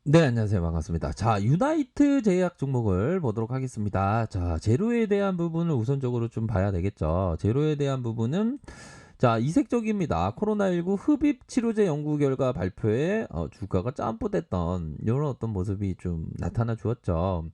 네, 안녕하세요. 반갑습니다. 자, 유나이트 제약 종목을 보도록 하겠습니다. 자, 재료에 대한 부분을 우선적으로 좀 봐야 되겠죠. 재료에 대한 부분은 자, 이색적입니다. 코로나19 흡입 치료제 연구 결과 발표에 주가가 짬뿌됐던 이런 어떤 모습이 좀 나타나 주었죠.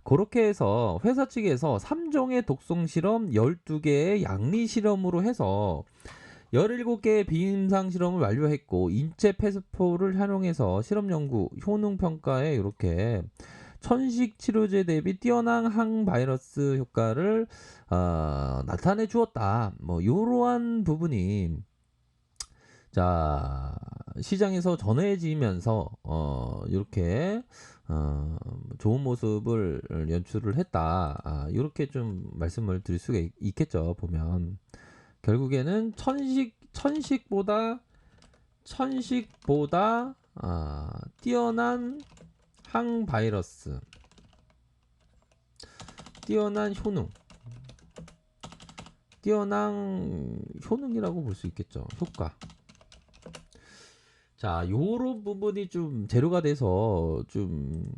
그렇게 해서 회사 측에서 3종의 독성 실험 12개의 양리 실험으로 해서 17개의 비임상 실험을 완료했고 인체 폐스포를 활용해서 실험 연구 효능 평가에 이렇게 천식 치료제 대비 뛰어난 항바이러스 효과를 나타내 주었다. 뭐 이러한 부분이 자 시장에서 전해지면서 이렇게 좋은 모습을 연출을 했다. 이렇게 좀 말씀을 드릴 수가 있겠죠. 보면 결국에는 천식보다 뛰어난 항바이러스, 뛰어난 효능, 뛰어난 효능이라고 볼 수 있겠죠. 효과. 자, 요런 부분이 좀 재료가 돼서 좀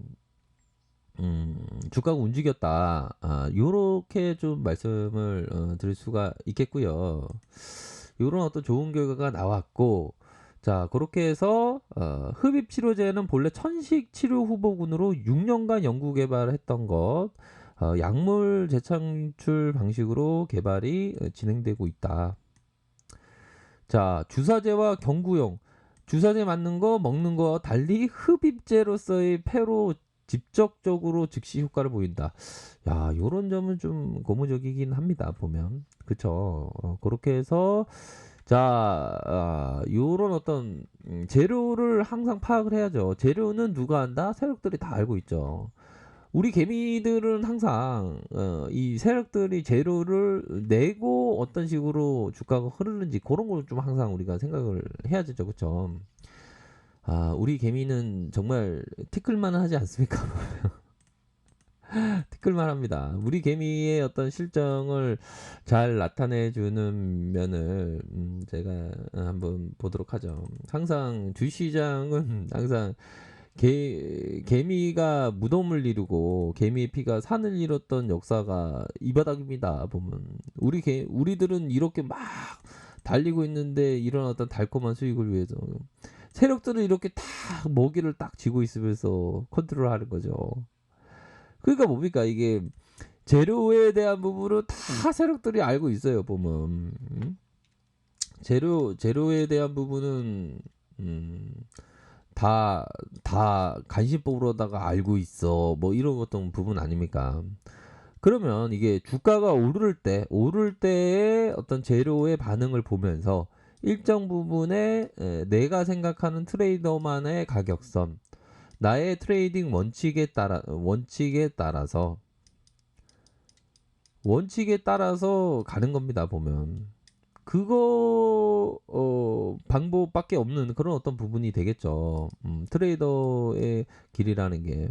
주가가 움직였다. 요렇게 좀 말씀을 드릴 수가 있겠고요. 요런 어떤 좋은 결과가 나왔고, 자, 그렇게 해서 흡입 치료제는 본래 천식 치료 후보군으로 6년간 연구 개발을 했던 것, 약물 재창출 방식으로 개발이 진행되고 있다. 자, 주사제와 경구용, 주사제 맞는 거 먹는 거 달리 흡입제로서의 폐로 직접적으로 즉시 효과를 보인다. 야, 요런 점은 좀 고무적이긴 합니다. 보면. 그쵸. 그렇게 해서 자, 요런 어떤 재료를 항상 파악을 해야죠. 재료는 누가 한다? 세력들이 다 알고 있죠. 우리 개미들은 항상 이 세력들이 재료를 내고 어떤 식으로 주가가 흐르는지 그런 걸 좀 항상 우리가 생각을 해야 되죠. 그쵸? 우리 개미는 정말 티끌만 하지 않습니까? 티끌만 합니다. 우리 개미의 어떤 실정을 잘 나타내 주는 면을 제가 한번 보도록 하죠. 항상 주시장은 항상 개미가 무덤을 이루고 개미의 피가 산을 이뤘던 역사가 이 바닥입니다. 보면 우리들은 이렇게 막 달리고 있는데 이런 어떤 달콤한 수익을 위해서 세력들은 이렇게 다 먹이를 딱 쥐고 있으면서 컨트롤하는 거죠. 그러니까 뭡니까 이게 재료에 대한 부분은 다 세력들이 알고 있어요. 보면 재료에 대한 부분은 음, 다 간신법으로다가 알고 있어. 뭐 이런 어떤 부분 아닙니까? 그러면 이게 주가가 오를 때의 어떤 재료의 반응을 보면서 일정 부분에 내가 생각하는 트레이더만의 가격선, 나의 트레이딩 원칙에 따라서 가는 겁니다. 보면 그거 방법밖에 없는 그런 어떤 부분이 되겠죠. 트레이더의 길이라는 게.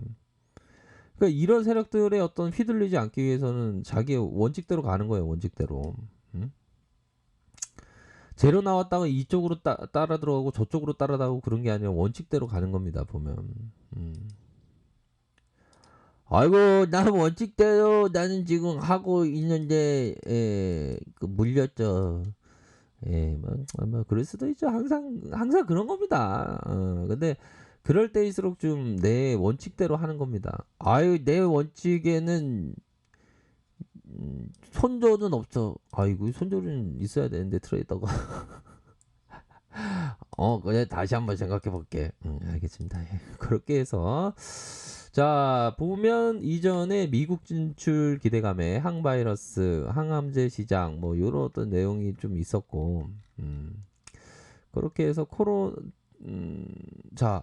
그러니까 이런 세력들의 어떤 휘둘리지 않기 위해서는 자기의 원칙대로 가는 거예요. 원칙대로. 음? 재료 나왔다가 이쪽으로 따라 들어가고 저쪽으로 따라가고 그런 게 아니라 원칙대로 가는 겁니다. 보면. 음. 아이고 나는 원칙대로 나는 지금 하고 있는데 물렸죠. 뭐 그럴 수도 있죠. 항상 그런 겁니다. 근데 그럴 때일수록 좀 내 원칙대로 하는 겁니다. 아유, 내 원칙에는 손절은 없어. 아이고, 손절은 있어야 되는데 트레이더가. 그래 다시 한번 생각해 볼게. 알겠습니다. 예, 그렇게 해서 자 보면 이전에 미국 진출 기대감에 항바이러스, 항암제 시장 뭐 이런 어떤 내용이 좀 있었고, 그렇게 해서 음, 자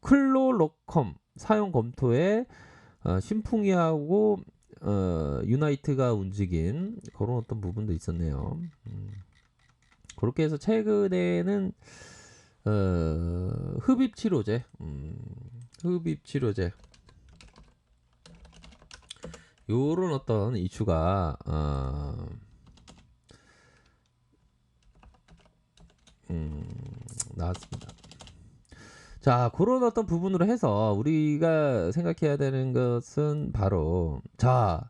클로로컴 사용 검토에 신풍이하고 유나이트가 움직인 그런 어떤 부분도 있었네요. 그렇게 해서 최근에는 흡입 치료제, 흡입 치료제 요런 어떤 이슈가 나왔습니다. 자 고런 어떤 부분으로 해서 우리가 생각해야 되는 것은 바로 자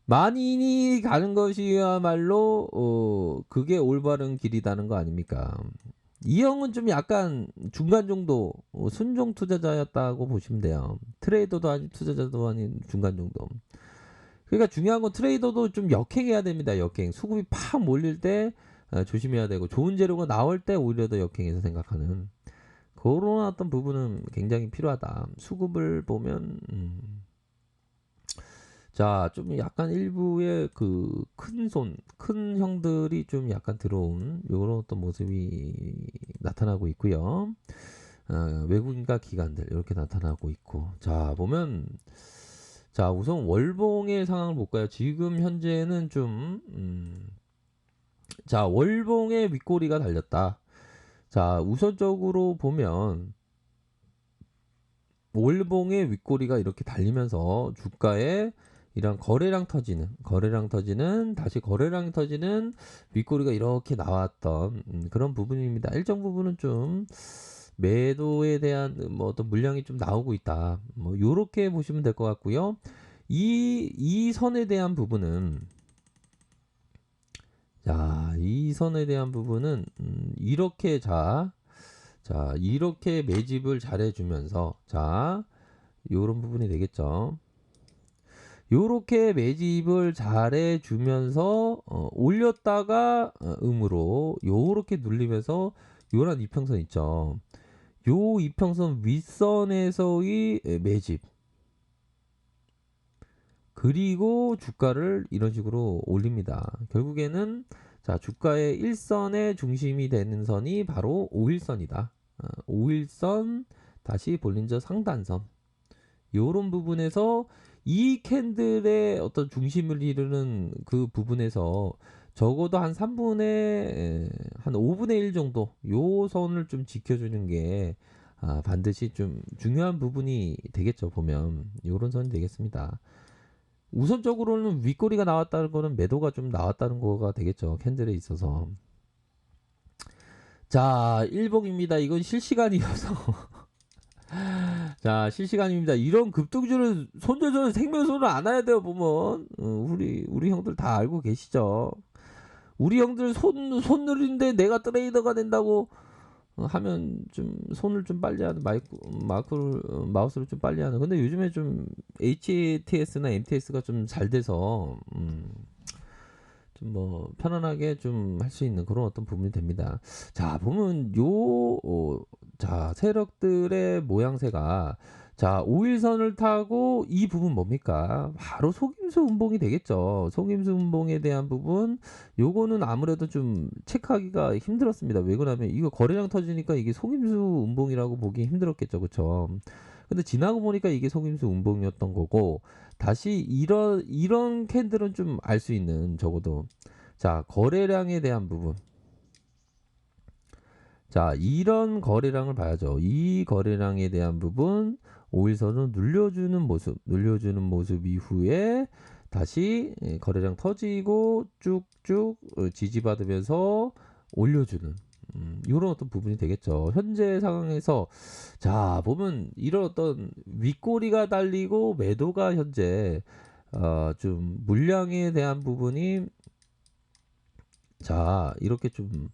만인이 가는 것이야말로 그게 올바른 길이라는 거 아닙니까? 이 형은 좀 약간 중간 정도 순종 투자자였다고 보시면 돼요. 트레이더도 아닌 투자자도 아닌 중간 정도. 그러니까 중요한 건 트레이더도 좀 역행해야 됩니다. 역행. 수급이 팍 몰릴 때 조심해야 되고 좋은 재료가 나올 때 오히려 더 역행해서 생각하는 그런 어떤 부분은 굉장히 필요하다. 수급을 보면 자, 좀 약간 일부의 그 큰 형들이 좀 약간 들어온 요런 어떤 모습이 나타나고 있고요. 외국인과 기관들 이렇게 나타나고 있고. 자, 보면 자, 우선 월봉의 상황을 볼까요? 지금 현재는 좀 자, 월봉의 윗꼬리가 달렸다. 자, 우선적으로 보면 월봉의 윗꼬리가 이렇게 달리면서 주가에 이런 거래량 터지는 다시 거래량 터지는 윗꼬리가 이렇게 나왔던 그런 부분입니다. 일정 부분은 좀 매도에 대한 뭐 어떤 물량이 좀 나오고 있다. 뭐 요렇게 보시면 될 것 같고요. 이 선에 대한 부분은 자, 이 선에 대한 부분은 이렇게 자, 이렇게 매집을 잘 해주면서 자, 요런 부분이 되겠죠. 요렇게 매집을 잘 해주면서 올렸다가 음으로 요렇게 눌리면서 요런 이평선 있죠. 요 이평선 윗선에서의 매집 그리고 주가를 이런 식으로 올립니다. 결국에는 자 주가의 일선의 중심이 되는 선이 바로 5일선이다. 5일선 다시 볼린저 상단선 요런 부분에서 이 캔들의 어떤 중심을 이루는 그 부분에서 적어도 한 3분의 한 5분의 1 정도 요 선을 좀 지켜주는 게 반드시 좀 중요한 부분이 되겠죠. 보면 요런 선이 되겠습니다. 우선적으로는 윗꼬리가 나왔다는 거는 매도가 좀 나왔다는 거가 되겠죠. 캔들에 있어서. 자, 일봉입니다. 이건 실시간이어서. 자, 실시간입니다. 이런 급등주는 손절전 생명선을 안 해야 돼요, 보면. 우리 형들 다 알고 계시죠? 우리 형들 손 느린데 내가 트레이더가 된다고 하면 좀 손을 좀 빨리 하는 마우스를 좀 빨리 하는. 근데 요즘에 좀 HTS나 MTS가 좀 잘 돼서 좀 뭐 편안하게 좀 할 수 있는 그런 어떤 부분이 됩니다. 자, 보면 자, 세력들의 모양새가 자, 5일선을 타고 이 부분 뭡니까? 바로 속임수 운봉이 되겠죠. 속임수 운봉에 대한 부분 요거는 아무래도 좀 체크하기가 힘들었습니다. 왜 그러냐면 이거 거래량 터지니까 이게 속임수 운봉이라고 보기 힘들었겠죠. 그쵸? 근데 지나고 보니까 이게 속임수 운봉이었던 거고 다시 이런 캔들은 좀 알 수 있는 적어도 자 거래량에 대한 부분 자 이런 거래량을 봐야죠. 이 거래량에 대한 부분 5일선은 눌려주는 모습 이후에 다시 거래량 터지고 쭉쭉 지지받으면서 올려주는 이런 어떤 부분이 되겠죠. 현재 상황에서 자 보면 이런 어떤 윗꼬리가 달리고 매도가 현재 좀 물량에 대한 부분이 자 이렇게 좀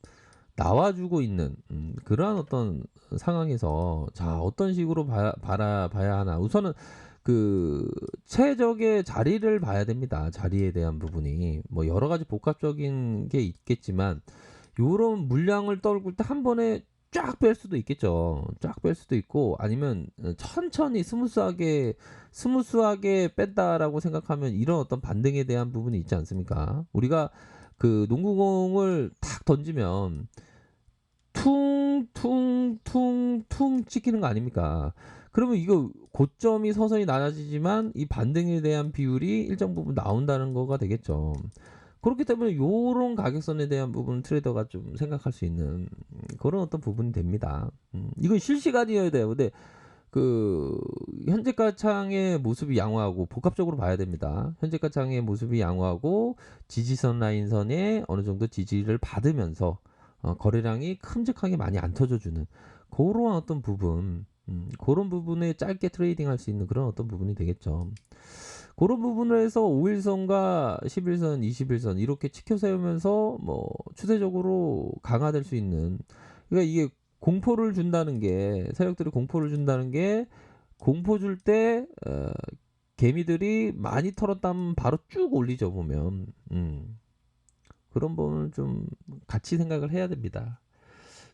나와주고 있는 그러한 어떤 상황에서 자 어떤 식으로 봐야 하나 우선은 그 최적의 자리를 봐야 됩니다. 자리에 대한 부분이 뭐 여러 가지 복합적인 게 있겠지만 요런 물량을 떨굴 때 한 번에 쫙 뺄 수도 있겠죠. 쫙 뺄 수도 있고 아니면 천천히 스무스하게 뺀다라고 생각하면 이런 어떤 반등에 대한 부분이 있지 않습니까? 우리가 그 농구공을 탁 던지면 퉁퉁퉁퉁 찍히는 거 아닙니까? 그러면 이거 고점이 서서히 낮아지지만 이 반등에 대한 비율이 일정 부분 나온다는 거가 되겠죠. 그렇기 때문에 요런 가격선에 대한 부분은 트레이더가 좀 생각할 수 있는 그런 어떤 부분이 됩니다. 이건 실시간이어야 돼요. 근데 그 현재가 창의 모습이 양호하고 복합적으로 봐야 됩니다. 현재가 창의 모습이 양호하고 지지선 라인선에 어느 정도 지지를 받으면서 거래량이 큼직하게 많이 안 터져주는 고런 어떤 부분 고런 부분에 짧게 트레이딩할 수 있는 그런 어떤 부분이 되겠죠. 고런 부분을 해서 5 일선과 10 일선, 20 일선 이렇게 치켜 세우면서 뭐 추세적으로 강화될 수 있는, 그러니까 이게 공포를 준다는 게, 세력들이 공포를 준다는 게, 공포 줄 때 개미들이 많이 털었다면 바로 쭉 올리죠 보면. 그런 부분을 좀 같이 생각을 해야 됩니다.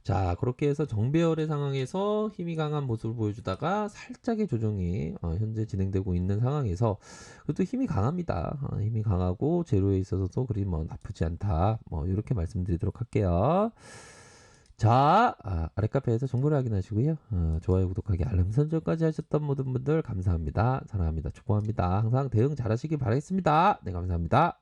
자, 그렇게 해서 정배열의 상황에서 힘이 강한 모습을 보여주다가 살짝의 조정이 현재 진행되고 있는 상황에서, 그래도 힘이 강합니다. 힘이 강하고 재료에 있어서도 그리 뭐 나쁘지 않다. 뭐 이렇게 말씀드리도록 할게요. 자, 아랫카페에서 정보를 확인하시고요. 좋아요, 구독하기, 알람 설정까지 하셨던 모든 분들 감사합니다. 사랑합니다. 축복합니다. 항상 대응 잘하시길 바라겠습니다. 네, 감사합니다.